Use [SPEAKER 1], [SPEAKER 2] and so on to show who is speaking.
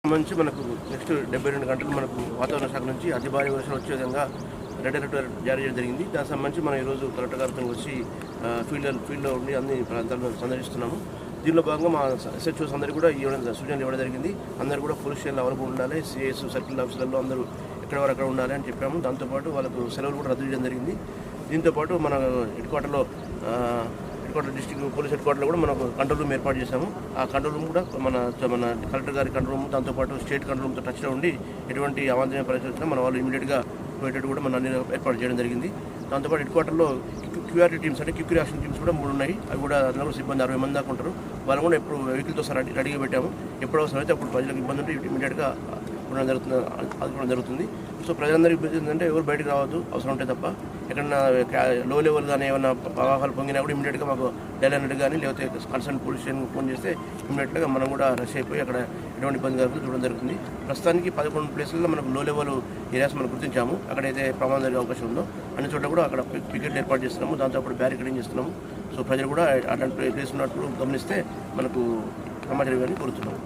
[SPEAKER 1] సంబంధించి మనకు నెక్స్ట్ 72 గంటలు మనకు వాతావరణ శాఖ నుంచి అతి భారీ వర్షాలు వచ్చే విధంగా రెడ్ అలర్ట్ జారీ చేయడం జరిగింది. దానికి సంబంధించి మనం ఈరోజు కలెక్టర్ గారితో వచ్చి ఫీల్డ్లో ఉండి అన్ని ప్రాంతాలను సందర్శిస్తున్నాము. దీనిలో భాగంగా మా ఎస్హెచ్ఓస్ అందరూ కూడా సూచనలు ఇవ్వడం జరిగింది. అందరూ కూడా పోలీస్ స్టేషన్లో అవైలబుల్ ఉండాలి, సిఐఎస్ సర్కిల్ ఆఫీసర్లో అందరూ ఎక్కడ వరకు అక్కడ ఉండాలి అని చెప్పాము. దాంతోపాటు వాళ్ళకు సెలవులు కూడా రద్దు చేయడం జరిగింది. దీంతోపాటు మన head quarter district police head క్వార్టర్లో కూడా మనకు కంట్రోల్ రూమ్ ఏర్పాటు చేశాము. ఆ కంట్రోల్ రూమ్ కూడా మన కలెక్టర్ గారి కంట్రోల్ రూమ్, దాంతోపాటు స్టేట్ కంట్రోల్ రూమ్తో టచ్లో ఉండి ఎటువంటి అవాంఛనీయ పరిస్థితి వచ్చినా మన వాళ్ళు ఇమీడియట్గా పోయేటట్టు కూడా మనం అన్ని ఏర్పాటు చేయడం జరిగింది. దాంతోపాటు హెడ్ క్వార్టర్లో క్యూఆర్టీ టీమ్స్ అంటే క్విక్ రియాక్షన్ టీమ్స్ కూడా 3 ఉన్నాయి. అవి కూడా అందులో కూడా సిబ్బంది 60 మంది దాకా ఉంటారు. వాళ్ళు కూడా ఎప్పుడు వెహికల్తో రెడీగా పెట్టాము. ఎప్పుడు అవసరం అయితే అప్పుడు ప్రజలకు ఇబ్బంది ఉంటే ఇమీడియట్గా ఆదుకోవడం జరుగుతుంది. సో ప్రజలందరూ ఇబ్బంది ఏంటంటే ఎవరు బయటకు రావద్దు, అవసరం ఉంటే తప్ప. ఎక్కడన్నా లో లెవెల్ కానీ ఏమన్నా ప్రవాహాలు పొంగినా కూడా ఇమీడియట్గా మాకు డైల్ అన్నట్టు కానీ లేకపోతే కన్సర్న్ పోలీస్ స్టేషన్కి ఫోన్ చేస్తే ఇమీడియట్గా మనం కూడా రష్ అయిపోయి అక్కడ ఎటువంటి ఇబ్బంది కలుగుతుంది చూడడం జరుగుతుంది. ప్రస్తుతానికి 11 ప్లేసుల్లో మనకు లో లెవెల్ ఏరియాస్ మనం గుర్తించాము. అక్కడైతే ప్రమాదం జరిగే అవకాశం ఉందో అన్ని చోట్ల కూడా అక్కడ పికెట్లు ఏర్పాటు చేస్తున్నాము. దాంతోపాటు బ్యారికేడింగ్ చేస్తున్నాము. సో ప్రజలు కూడా అలాంటి ప్లేస్ ఉన్నప్పుడు గమనిస్తే మనకు సమాచారం ఇవ్వాలని కోరుతున్నాము.